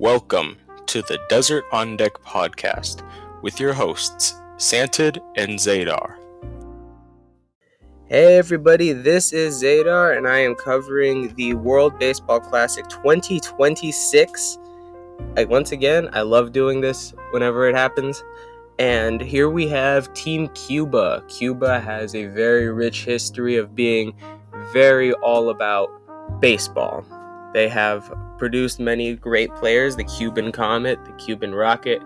Welcome to the Desert on Deck podcast with your hosts, Santid and Zaydar. Hey everybody, this is Zaydar and I am covering the World Baseball Classic 2026. Once again, I love doing this whenever it happens. And here we have Team Cuba. Cuba has a very rich history of being very all about baseball. They have produced many great players, the Cuban Comet, the Cuban Rocket,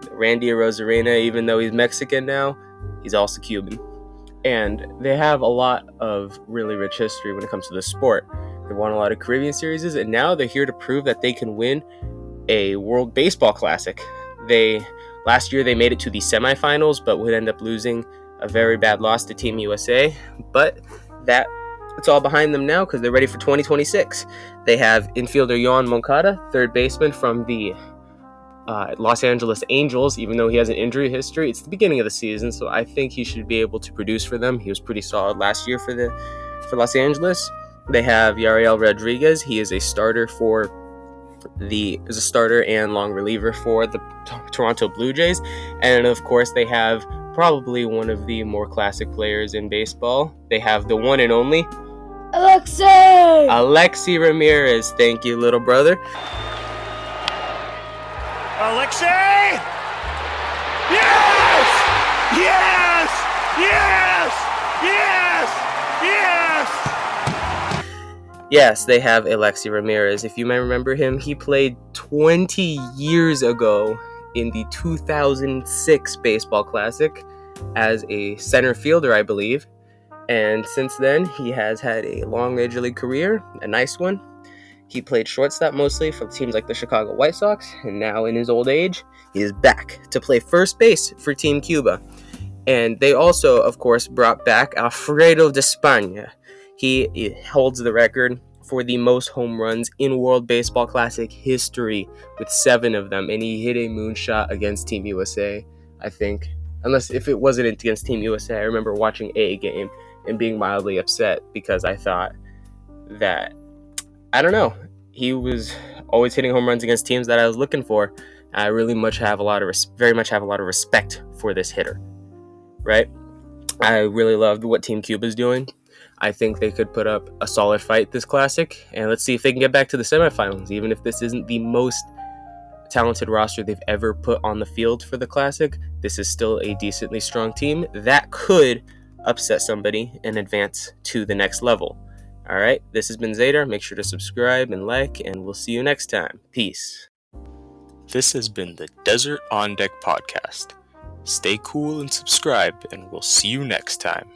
Randy Arozarena, even though he's Mexican now, he's also Cuban. And they have a lot of really rich history when it comes to the sport. They won a lot of Caribbean series, and now they're here to prove that they can win a World Baseball Classic. Last year they made it to the semifinals, but would end up losing a very bad loss to Team USA. But it's all behind them now because they're ready for 2026. They have infielder Yohan Moncada, third baseman from the Los Angeles Angels. Even though he has an injury history, it's the beginning of the season, so I think he should be able to produce for them. He was pretty solid last year for Los Angeles. They have Yariel Rodriguez. He is a starter and long reliever for the Toronto Blue Jays. And of course, they have probably one of the more classic players in baseball. They have the one and only Alexi Ramirez. Thank you, little brother. Alexei! Yes! Yes! Yes! Yes! Yes! Yes, they have Alexi Ramirez. If you may remember him, he played 20 years ago in the 2006 Baseball Classic as a center fielder, I believe. And since then, he has had a long Major League career, a nice one. He played shortstop mostly for teams like the Chicago White Sox, and now in his old age, he is back to play first base for Team Cuba. And they also, of course, brought back Alfredo de España. He holds the record for the most home runs in World Baseball Classic history with 7 of them, and he hit a moonshot against Team USA, I think. Unless if it wasn't against Team USA, I remember watching a game and being mildly upset because I thought that, I don't know, he was always hitting home runs against teams that I was looking for. I really very much have a lot of respect for this hitter, right? I really loved what Team Cuba is doing. I think they could put up a solid fight this Classic, and let's see if they can get back to the semifinals. Even if this isn't the most talented roster they've ever put on the field for the Classic, this is still a decently strong team that could upset somebody and advance to the next level. All right, this has been Zaydar. Make sure to subscribe and like, and we'll see you next time. Peace. This has been the Desert on Deck podcast. Stay cool and subscribe, and we'll see you next time.